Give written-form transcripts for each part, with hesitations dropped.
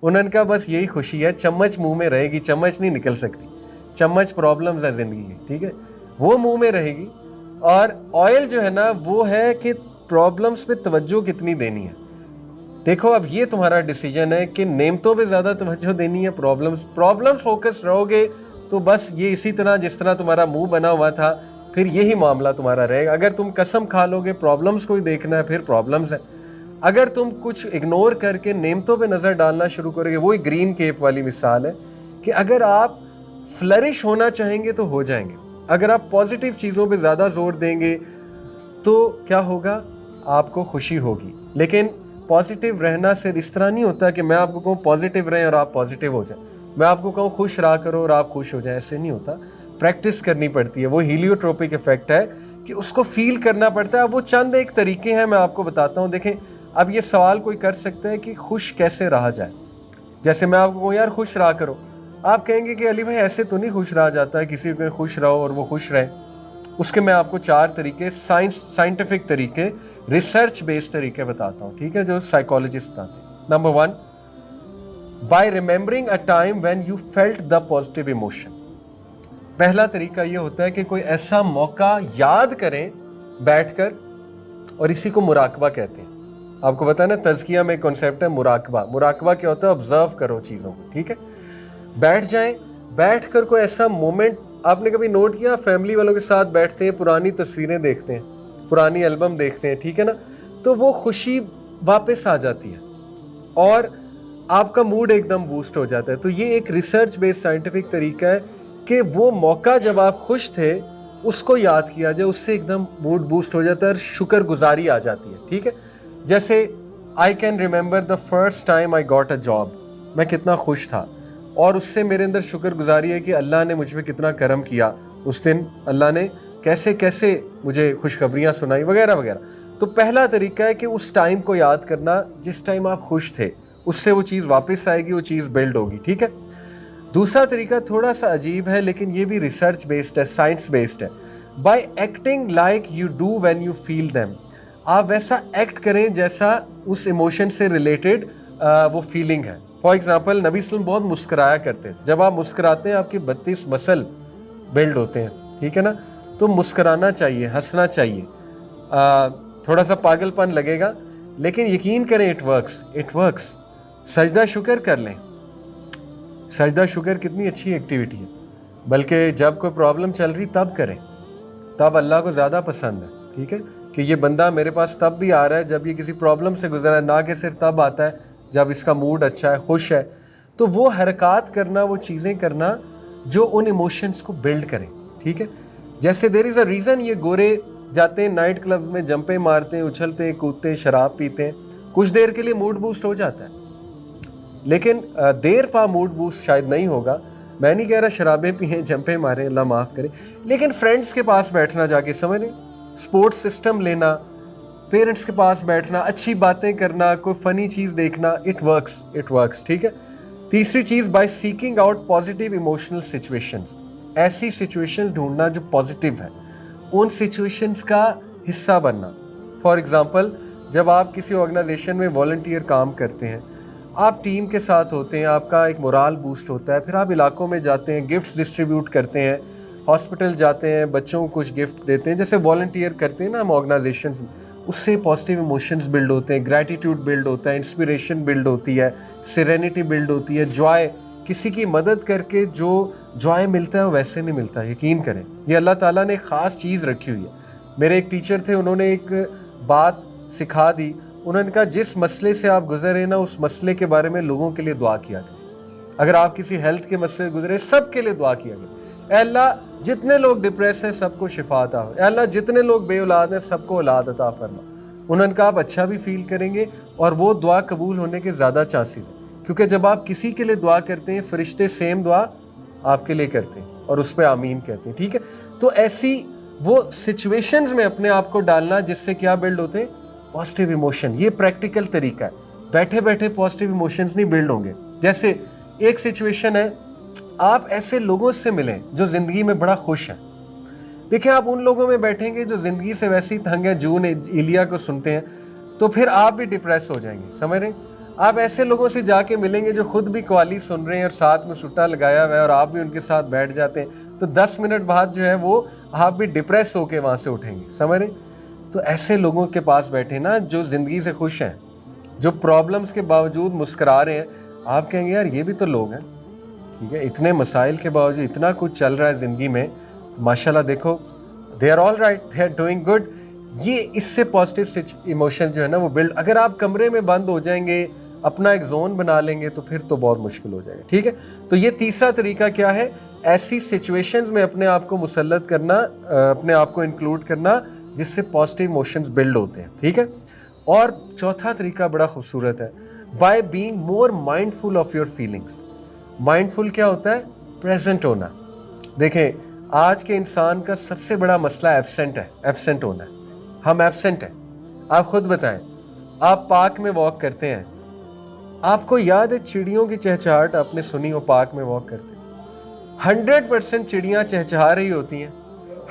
انہوں کا بس یہی خوشی ہے, چمچ منہ میں رہے گی, چمچ نہیں نکل سکتی, چمچ پرابلمز ہے زندگی کی, ٹھیک ہے, وہ منہ میں رہے گی. اور آئل جو ہے نا وہ ہے کہ پرابلمز پہ توجہ کتنی دینی ہے. دیکھو اب یہ تمہارا ڈیسیجن ہے کہ نعمتوں پہ زیادہ توجہ دینی ہے, پرابلم فوکس رہو گے تو بس یہ اسی طرح جس طرح تمہارا منہ بنا ہوا تھا پھر یہی معاملہ تمہارا رہے گا. اگر تم قسم کھا لو گے پرابلمز کو ہی دیکھنا ہے پھر پرابلمز ہے. اگر تم کچھ اگنور کر کے نعمتوں پہ نظر ڈالنا شروع کرو گے, وہی گرین کیپ والی مثال ہے کہ اگر آپ فلرش ہونا چاہیں گے تو ہو جائیں گے. اگر آپ پازیٹیو چیزوں پہ زیادہ زور دیں گے تو کیا ہوگا, آپ کو خوشی ہوگی. لیکن پازیٹیو رہنا صرف اس طرح نہیں ہوتا کہ میں آپ کو کہوں پازیٹیو رہیں اور آپ پازیٹیو ہو جائیں, میں آپ کو کہوں خوش رہا کرو اور آپ خوش ہو جائیں, ایسے نہیں ہوتا. پریکٹس کرنی پڑتی ہے, وہ ہیلیوٹروپک ایفیکٹ ہے کہ اس کو فیل کرنا پڑتا ہے. وہ چند ایک طریقے ہیں, میں آپ کو بتاتا ہوں. دیکھیں اب یہ سوال کوئی کر سکتا ہے کہ خوش کیسے رہا جائے. جیسے میں آپ کو کہوں یار خوش رہا کرو, آپ کہیں گے کہ علی بھائی ایسے تو نہیں خوش رہا جاتا ہے, کسی کو خوش رہو اور وہ خوش رہے. اس کے میں آپ کو 4 طریقے, سائنٹیفک طریقے, ریسرچ بیسڈ طریقے بتاتا ہوں, ٹھیک ہے, جو سائیکالوجسٹ بتاتے ہیں. Number 1, by remembering a time when you felt the positive emotion. پہلا طریقہ یہ ہوتا ہے کہ کوئی ایسا موقع یاد کریں بیٹھ کر, اور اسی کو مراقبہ کہتے ہیں. آپ کو پتا ہے نا تزکیہ میں ایک کنسیپٹ ہے مراقبہ. مراقبہ کیا ہوتا ہے, آبزرو کرو چیزوں کو, ٹھیک ہے. بیٹھ جائیں, بیٹھ کر کوئی ایسا مومنٹ, آپ نے کبھی نوٹ کیا فیملی والوں کے ساتھ بیٹھتے ہیں, پرانی تصویریں دیکھتے ہیں, پرانی البم دیکھتے ہیں, ٹھیک ہے نا, تو وہ خوشی واپس آ جاتی ہے اور آپ کا موڈ ایک دم بوسٹ ہو جاتا ہے. تو یہ ایک ریسرچ بیسڈ سائنٹیفک طریقہ ہے کہ وہ موقع جب آپ خوش تھے اس کو یاد کیا جائے, اس سے ایک دم موڈ بوسٹ ہو جاتا ہے اور شکر گزاری آ جاتی ہے, ٹھیک ہے. جیسے I can remember the first time I got a job, میں کتنا خوش تھا اور اس سے میرے اندر شکر گزاری ہے کہ اللہ نے مجھ پہ کتنا کرم کیا اس دن, اللہ نے کیسے کیسے مجھے خوشخبریاں سنائی وغیرہ وغیرہ. تو پہلا طریقہ ہے کہ اس ٹائم کو یاد کرنا جس ٹائم آپ خوش تھے, اس سے وہ چیز واپس آئے گی, وہ چیز بلڈ ہوگی, ٹھیک ہے. دوسرا طریقہ تھوڑا سا عجیب ہے لیکن یہ بھی ریسرچ بیسڈ ہے, سائنس بیسڈ ہے. By acting like you do when you feel them. آپ ویسا ایکٹ کریں جیسا اس ایموشن سے ریلیٹڈ وہ فیلنگ ہے. فار ایگزامپل نبی صلی اللہ علیہ وسلم بہت مسکرایا کرتے ہیں. جب آپ مسکراتے ہیں آپ کی 32 مسل بلڈ ہوتے ہیں, ٹھیک ہے نا. تو مسکرانا چاہیے, ہنسنا چاہیے. تھوڑا سا پاگل پن لگے گا لیکن یقین کریں اٹ ورکس, اٹ ورکس. سجدہ شکر کر لیں. سجدہ شکر کتنی اچھی ایکٹیویٹی ہے, بلکہ جب کوئی پرابلم چل رہی تب کریں, تب اللہ کو زیادہ پسند ہے, ٹھیک ہے, کہ یہ بندہ میرے پاس تب بھی آ رہا ہے جب یہ کسی پرابلم سے گزرا ہے, نہ کہ صرف تب آتا ہے جب اس کا موڈ اچھا ہے, خوش ہے. تو وہ حرکات کرنا, وہ چیزیں کرنا جو ان ایموشنز کو بلڈ کریں, ٹھیک ہے. جیسے دیر از اے ریزن یہ گورے جاتے ہیں نائٹ کلب میں, جمپیں مارتے ہیں, اچھلتے ہیں, کودتے ہیں, شراب پیتے ہیں, کچھ دیر کے لیے موڈ بوسٹ ہو جاتا ہے لیکن دیر پا موڈ بوسٹ شاید نہیں ہوگا. میں نہیں کہہ رہا شرابیں پئیں, جمپیں ماریں, اللہ معاف کرے, لیکن فرینڈس کے پاس بیٹھنا جا کے, سمجھ لیں, سپورٹ سسٹم لینا, پیرنٹس کے پاس بیٹھنا, اچھی باتیں کرنا, کوئی فنی چیز دیکھنا, اٹ ورکس, اٹ ورکس, ٹھیک ہے. تیسری چیز, by seeking out positive emotional situations. ایسی سچویشنز ڈھونڈنا جو پازیٹیو ہے, ان سچویشنز کا حصہ بننا. فار ایگزامپل جب آپ کسی آرگنائزیشن میں والنٹیئر کام کرتے ہیں, آپ ٹیم کے ساتھ ہوتے ہیں, آپ کا ایک مورال بوسٹ ہوتا ہے, پھر آپ علاقوں میں جاتے ہیں, گفٹس ڈسٹریبیوٹ کرتے ہیں, ہاسپٹل جاتے ہیں, بچوں کو کچھ گفٹ دیتے ہیں, جیسے والنٹیئر کرتے ہیں نا ہم آرگنائزیشنز میں, اس سے پازیٹیو ایموشنز بلڈ ہوتے ہیں, گریٹیٹیوڈ بلڈ ہوتا ہے, انسپریشن بلڈ ہوتی ہے, سیرینٹی بلڈ ہوتی ہے, جوائے. کسی کی مدد کر کے جو جوائے ملتا ہے وہ ویسے نہیں ملتا, یقین کریں. یہ اللہ تعالیٰ نے ایک خاص چیز رکھی ہوئی ہے. میرے ایک ٹیچر تھے, انہوں نے ایک بات سکھا دی, انہوں نے کہا جس مسئلے سے آپ گزرے نا اس مسئلے کے بارے میں لوگوں کے لیے دعا کیا کریں. اگر آپ کسی ہیلتھ کے مسئلے سے گزرے, سب کے لیے دعا کیا کریں, اے اللہ جتنے لوگ ڈپریس ہیں سب کو شفا عطا ہو, اے اللہ جتنے لوگ بے اولاد ہیں سب کو اولاد عطا فرما. انہوں نے کہا آپ اچھا بھی فیل کریں گے اور وہ دعا قبول ہونے کے زیادہ چانسز ہیں, کیونکہ جب آپ کسی کے لیے دعا کرتے ہیں فرشتے سیم دعا آپ کے لیے کرتے ہیں اور اس پہ آمین کہتے ہیں, ٹھیک ہے. تو ایسی وہ سچویشنز میں اپنے آپ کو ڈالنا جس سے کیا بلڈ ہوتے ہیں, پازیٹیو ایموشن. یہ پریکٹیکل طریقہ ہے, بیٹھے بیٹھے پازیٹیو ایموشنز نہیں بلڈ ہوں گے. جیسے ایک سچویشن ہے, آپ ایسے لوگوں سے ملیں جو زندگی میں بڑا خوش ہیں. دیکھیں آپ ان لوگوں میں بیٹھیں گے جو زندگی سے ویسے ہی تنگ ہیں, جون ایلیا کو سنتے ہیں, تو پھر آپ بھی ڈپریس ہو جائیں گے, سمجھ رہے ہیں. آپ ایسے لوگوں سے جا کے ملیں گے جو خود بھی قوالی سن رہے ہیں اور ساتھ میں سٹا لگایا ہوا ہے اور آپ بھی ان کے ساتھ بیٹھ جاتے ہیں، تو 10 منٹ بعد جو ہے وہ آپ بھی ڈپریس ہو کے وہاں سے اٹھیں گے، سمجھ رہے ہیں؟ تو ایسے لوگوں کے پاس بیٹھے نا جو زندگی سے خوش ہیں، جو پرابلمس کے باوجود مسکرا رہے ہیں. آپ کہیں گے یار یہ بھی تو لوگ ہیں، ٹھیک ہے، اتنے مسائل کے باوجود اتنا کچھ چل رہا ہے زندگی میں، ماشاءاللہ دیکھو they are all right, they are doing good. یہ اس سے پازیٹیو ایموشن جو ہے نا وہ بلڈ. اگر آپ کمرے میں بند ہو جائیں گے، اپنا ایک زون بنا لیں گے تو پھر تو بہت مشکل ہو جائے گا. ٹھیک ہے، تو یہ تیسرا طریقہ کیا ہے؟ ایسی سچویشنز میں اپنے آپ کو مسلط کرنا، اپنے آپ کو انکلوڈ کرنا جس سے پازیٹیو ایموشنز بلڈ ہوتے ہیں. ٹھیک ہے، اور چوتھا طریقہ بڑا خوبصورت ہے، by being more mindful of your feelings. Mindful کیا ہوتا ہے؟ پریزنٹ ہونا. دیکھیں آج کے انسان کا سب سے بڑا مسئلہ ایبسنٹ ہونا ہے. ہم ایبسنٹ ہیں. آپ خود بتائیں، آپ پارک میں واک کرتے ہیں، آپ کو یاد ہے چڑیوں کی چہچہاہٹ آپ نے سنی ہو؟ پارک میں واک کرتے ہیں 100% چڑیاں چہچہا رہی ہوتی ہیں،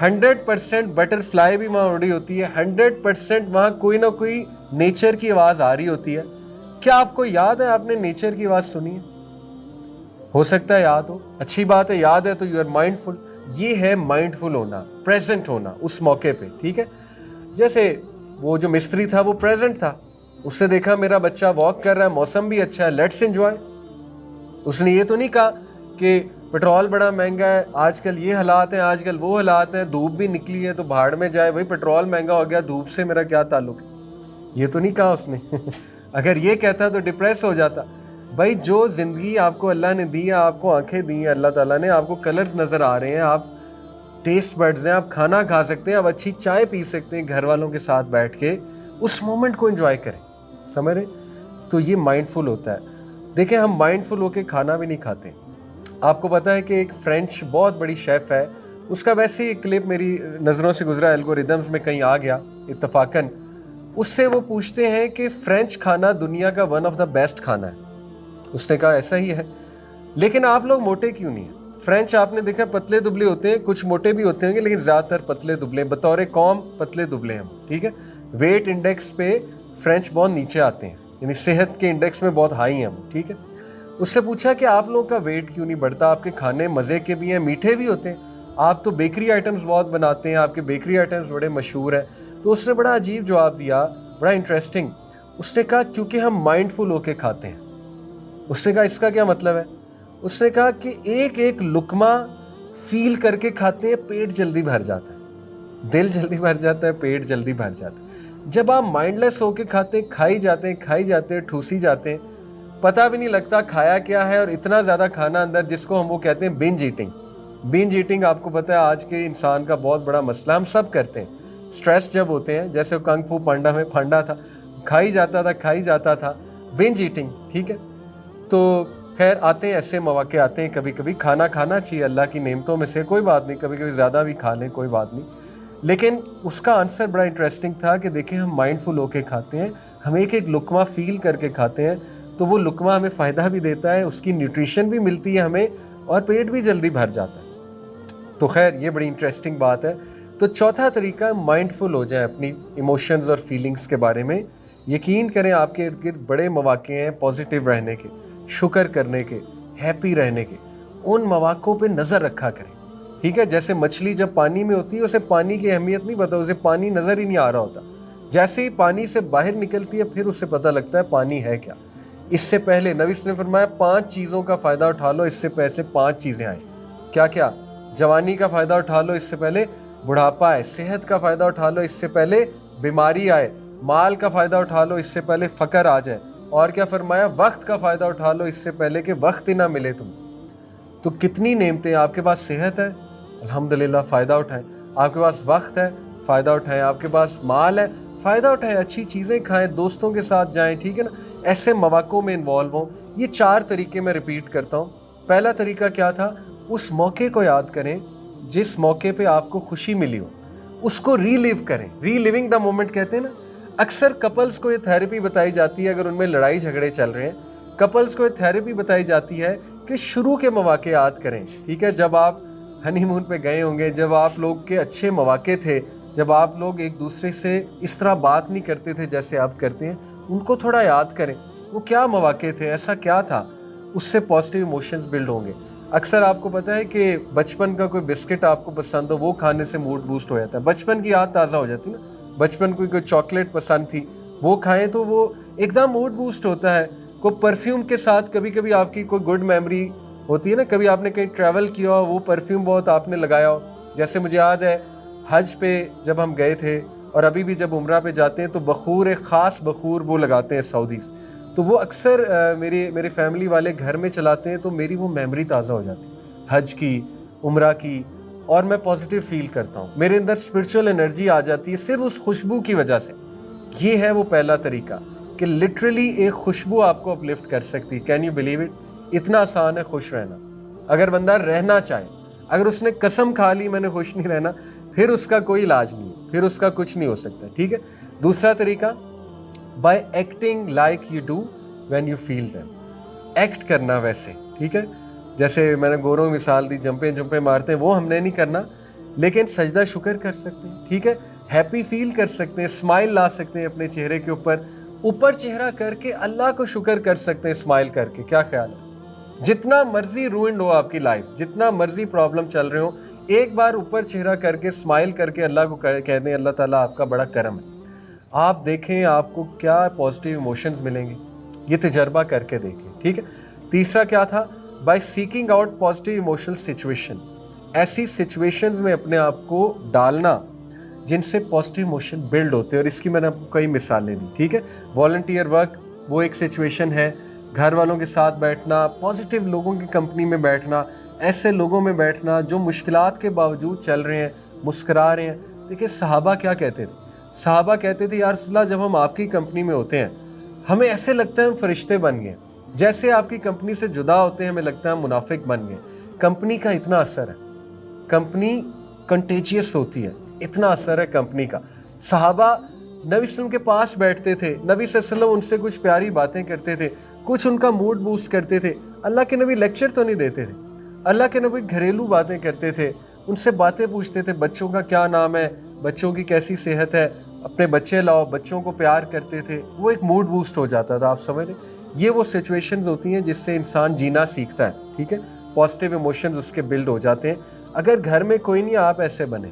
100% بٹر فلائی بھی وہاں اڑ رہی ہوتی ہے، 100% وہاں کوئی نہ کوئی نیچر کی آواز آ رہی ہوتی ہے. کیا آپ کو یاد ہے آپ نے نیچر کی آواز سنی ہے؟ ہو سکتا ہے یاد ہو، اچھی بات ہے، یاد ہے تو یو آر مائنڈفل. یہ ہے مائنڈفل ہونا، پریزنٹ ہونا اس موقع پہ. ٹھیک ہے، جیسے وہ جو مستری تھا وہ پریزنٹ تھا، اس سے دیکھا میرا بچہ واک کر رہا ہے، موسم بھی اچھا ہے، لیٹس انجوائے. اس نے یہ تو نہیں کہا کہ پیٹرول بڑا مہنگا ہے، آج کل یہ حالات ہیں، آج کل وہ حالات ہیں، دھوپ بھی نکلی ہے تو بھاڑ میں جائے بھائی، پیٹرول مہنگا ہو گیا، دھوپ سے میرا کیا تعلق ہے. یہ تو نہیں کہا اس نے. اگر یہ کہتا تو ڈپریس ہو جاتا. بھائی جو زندگی آپ کو اللہ نے دی ہے، آپ کو آنکھیں دی ہیں اللہ تعالیٰ نے، آپ کو کلرز نظر آ رہے ہیں، آپ ٹیسٹ بڈز ہیں، آپ کھانا کھا سکتے ہیں، آپ اچھی چائے پی سکتے ہیں گھر والوں کے ساتھ بیٹھ کے، اس مومنٹ کو انجوائے کریں. سمجھ رہے؟ تو یہ مائنڈفل ہوتا ہے. دیکھیں ہم مائنڈفل ہو کے کھانا بھی نہیں کھاتے. آپ کو پتہ ہے کہ ایک فرینچ بہت بڑی شیف ہے، اس کا ویسے ہی ایک کلپ میری نظروں سے گزرا، الگوریدمز میں کہیں آ گیا اتفاقاً. اس سے وہ پوچھتے ہیں کہ فرینچ کھانا دنیا کا ون آف دا بیسٹ کھانا ہے. اس نے کہا ایسا ہی ہے، لیکن آپ لوگ موٹے کیوں نہیں ہیں؟ فرینچ آپ نے دیکھا پتلے دبلے ہوتے ہیں، کچھ موٹے بھی ہوتے ہیں لیکن زیادہ تر پتلے دبلے، بطور قوم پتلے دبلے ہم. ٹھیک ہے، ویٹ انڈیکس پہ فرینچ بہت نیچے آتے ہیں، یعنی صحت کے انڈیکس میں بہت ہائی ہیں ہم. ٹھیک ہے، اس سے پوچھا کہ آپ لوگوں کا ویٹ کیوں نہیں بڑھتا؟ آپ کے کھانے مزے کے بھی ہیں، میٹھے بھی ہوتے ہیں، آپ تو بیکری آئٹمز بہت بناتے ہیں، آپ کے بیکری آئٹمز بڑے مشہور ہیں. تو اس نے بڑا عجیب جواب دیا، بڑا انٹرسٹنگ. اس نے کہا کیونکہ ہم مائنڈفل ہو کے کھاتے ہیں. اس نے کہا اس کا کیا مطلب ہے؟ اس نے کہا کہ ایک ایک لقمہ فیل کر کے کھاتے ہیں، پیٹ جلدی بھر جاتا ہے، دل جلدی بھر جاتا ہے، پیٹ جلدی بھر جاتا ہے. جب آپ مائنڈ لیس ہو کے کھاتے ہیں، کھائی جاتے ہیں، ٹھوسی جاتے ہیں، پتہ بھی نہیں لگتا کھایا کیا ہے، اور اتنا زیادہ کھانا اندر، جس کو ہم وہ کہتے ہیں بنج ایٹنگ. بنج ایٹنگ آپ کو پتہ ہے آج کے انسان کا بہت بڑا مسئلہ، ہم سب کرتے ہیں. سٹریس جب ہوتے ہیں، جیسے کنگ فو پانڈا میں پانڈا تھا، کھائی جاتا تھا، بنج ایٹنگ. ٹھیک ہے، تو خیر آتے ہیں ایسے مواقع آتے ہیں، کبھی کبھی کھانا کھانا چاہیے، اللہ کی نعمتوں میں سے، کوئی بات نہیں، کبھی کبھی زیادہ بھی کھا لیں کوئی بات نہیں. لیکن اس کا آنسر بڑا انٹرسٹنگ تھا کہ دیکھیں ہم مائنڈفل ہو کے کھاتے ہیں، ہم ایک ایک لقمہ فیل کر کے کھاتے ہیں، تو وہ لقمہ ہمیں فائدہ بھی دیتا ہے، اس کی نیوٹریشن بھی ملتی ہے ہمیں، اور پیٹ بھی جلدی بھر جاتا ہے. تو خیر یہ بڑی انٹرسٹنگ بات ہے. تو چوتھا طریقہ، مائنڈفل ہو جائیں اپنی ایموشنز اور فیلنگز کے بارے میں. یقین کریں آپ کے ارد گرد بڑے مواقع ہیں پازیٹیو رہنے کے، شکر کرنے کے، ہیپی رہنے کے. ان مواقعوں پہ نظر رکھا کریں. ٹھیک ہے، جیسے مچھلی جب پانی میں ہوتی ہے اسے پانی کی اہمیت نہیں پتہ، اسے پانی نظر ہی نہیں آ رہا ہوتا. جیسے ہی پانی سے باہر نکلتی ہے پھر اسے پتہ لگتا ہے پانی ہے کیا. اس سے پہلے نبی نے فرمایا 5 چیزوں کا فائدہ اٹھا لو، اس سے پہلے 5 چیزیں آئیں. کیا کیا؟ جوانی کا فائدہ اٹھا لو، اس سے پہلے بڑھاپا آئے. صحت کا فائدہ اٹھا لو، اس سے پہلے بیماری آئے. مال کا فائدہ اٹھا لو، اس سے پہلے فقر آ جائے. اور کیا فرمایا؟ وقت کا فائدہ اٹھا لو، اس سے پہلے کہ وقت ہی نہ ملے تم. تو کتنی نعمتیں، آپ کے پاس صحت ہے الحمدللہ، فائدہ اٹھائیں. آپ کے پاس وقت ہے، فائدہ اٹھائیں. آپ کے پاس مال ہے، فائدہ اٹھائیں، اچھی چیزیں کھائیں، دوستوں کے ساتھ جائیں. ٹھیک ہے نا، ایسے مواقعوں میں انوالو ہوں. یہ 4 طریقے میں ریپیٹ کرتا ہوں. پہلا طریقہ کیا تھا؟ اس موقع کو یاد کریں جس موقع پہ آپ کو خوشی ملی ہو، اس کو ری لیو کریں. ری لیونگ دا مومنٹ کہتے ہیں نا. اکثر کپلز کو یہ تھیراپی بتائی جاتی ہے، اگر ان میں لڑائی جھگڑے چل رہے ہیں، کپلز کو یہ تھیراپی بتائی جاتی ہے کہ شروع کے مواقع یاد کریں. ٹھیک ہے، جب آپ ہنی مون پہ گئے ہوں گے، جب آپ لوگ کے اچھے مواقع تھے، جب آپ لوگ ایک دوسرے سے اس طرح بات نہیں کرتے تھے جیسے آپ کرتے ہیں، ان کو تھوڑا یاد کریں. وہ کیا مواقع تھے, ایسا کیا تھا, اس سے پازیٹیو ایموشنز بلڈ ہوں گے. اکثر آپ کو پتہ ہے کہ بچپن کا کوئی بسکٹ آپ کو پسند ہو, وہ کھانے سے موڈ بوسٹ ہو جاتا ہے, بچپن کی یاد تازہ ہو جاتی ہے نا. بچپن کوئی چاکلیٹ پسند تھی, وہ کھائیں تو وہ ایک دم موڈ بوسٹ ہوتا ہے. کوئی پرفیوم کے ساتھ کبھی کبھی آپ کی کوئی گڈ میموری ہوتی ہے نا, کبھی آپ نے کہیں ٹریول کیا ہو, وہ پرفیوم بہت آپ نے لگایا ہو. جیسے مجھے یاد ہے حج پہ جب ہم گئے تھے, اور ابھی بھی جب عمرہ پہ جاتے ہیں تو بخور, ایک خاص بخور وہ لگاتے ہیں سعودیز, تو وہ اکثر میرے فیملی والے گھر میں چلاتے ہیں, تو میری وہ میموری تازہ ہو جاتی ہے حج کی, عمرہ کی, اور میں پازیٹیو فیل کرتا ہوں, میرے اندر اسپرچول انرجی آ جاتی ہے صرف اس خوشبو کی وجہ سے. یہ ہے وہ پہلا طریقہ کہ لٹرلی ایک خوشبو آپ کو اپلفٹ کر سکتی ہے. Can you believe it? اتنا آسان ہے خوش رہنا. اگر بندہ رہنا چاہے, اگر اس نے قسم کھا لی میں نے خوش نہیں رہنا, پھر اس کا کوئی علاج نہیں ہے, پھر اس کا کچھ نہیں ہو سکتا. ٹھیک ہے. دوسرا طریقہ, by acting like you do when you feel them. Act کرنا ویسے, ٹھیک ہے, جیسے میں نے گوروں مثال دی, جمپے مارتے ہیں, وہ ہم نے نہیں کرنا, لیکن سجدہ شکر کر سکتے ہیں. ٹھیک ہے. ہیپی فیل کر سکتے ہیں, اسمائل لا سکتے ہیں اپنے چہرے کے اوپر چہرہ کر کے اللہ کو شکر کر سکتے ہیں اسمائل کر کے. کیا خیال ہے؟ جتنا مرضی روئنڈ ہو آپ کی لائف, جتنا مرضی پرابلم چل رہے ہو, ایک بار اوپر چہرہ کر کے اسمائل کر کے اللہ کو کہہ دیں اللہ تعالیٰ آپ کا بڑا کرم ہے. آپ دیکھیں آپ کو کیا پازیٹیو ایموشنز ملیں گے. یہ تجربہ کر کے دیکھ لیں. ٹھیک ہے. تیسرا کیا تھا, by seeking out positive emotional situation. ایسی سچویشنز میں اپنے آپ کو ڈالنا جن سے پازیٹیو ایموشن بلڈ ہوتے ہیں, اور اس کی میں نے آپ کو کئی مثالیں دی. ٹھیک ہے. والنٹیئر ورک وہ ایک سچویشن ہے, گھر والوں کے ساتھ بیٹھنا, پازیٹیو لوگوں کی کمپنی میں بیٹھنا, ایسے لوگوں میں بیٹھنا جو مشکلات کے باوجود چل رہے ہیں, مسکرا رہے ہیں. دیکھیں صحابہ کیا کہتے تھے, صحابہ کہتے تھے یا رسول اللہ جب ہم آپ کی کمپنی میں ہوتے ہیں ہمیں ایسے لگتا ہے ہم فرشتے بن گئے, جیسے آپ کی کمپنی سے جدا ہوتے ہیں ہمیں لگتا ہے ہم منافق بن گئے. کمپنی کا اتنا اثر ہے, کمپنی کنٹیجیس ہوتی ہے, اتنا اثر ہے کمپنی کا. صحابہ نبی صلی اللہ علیہ وسلم کے پاس بیٹھتے تھے, نبی صلی اللہ علیہ وسلم ان سے کچھ پیاری باتیں کرتے تھے, کچھ ان کا موڈ بوسٹ کرتے تھے. اللہ کے نبی لیکچر تو نہیں دیتے تھے, اللہ کے نبی گھریلو باتیں کرتے تھے, ان سے باتیں پوچھتے تھے, بچوں کا کیا نام ہے, بچوں کی کیسی صحت ہے, اپنے بچے لاؤ, بچوں کو پیار کرتے تھے. وہ ایک موڈ بوسٹ ہو جاتا تھا. آپ سمجھ رہے, یہ وہ سچویشنز ہوتی ہیں جس سے انسان جینا سیکھتا ہے. ٹھیک ہے. پازیٹیو ایموشنز اس کے بلڈ ہو جاتے ہیں. اگر گھر میں کوئی نہیں, آپ ایسے بنیں,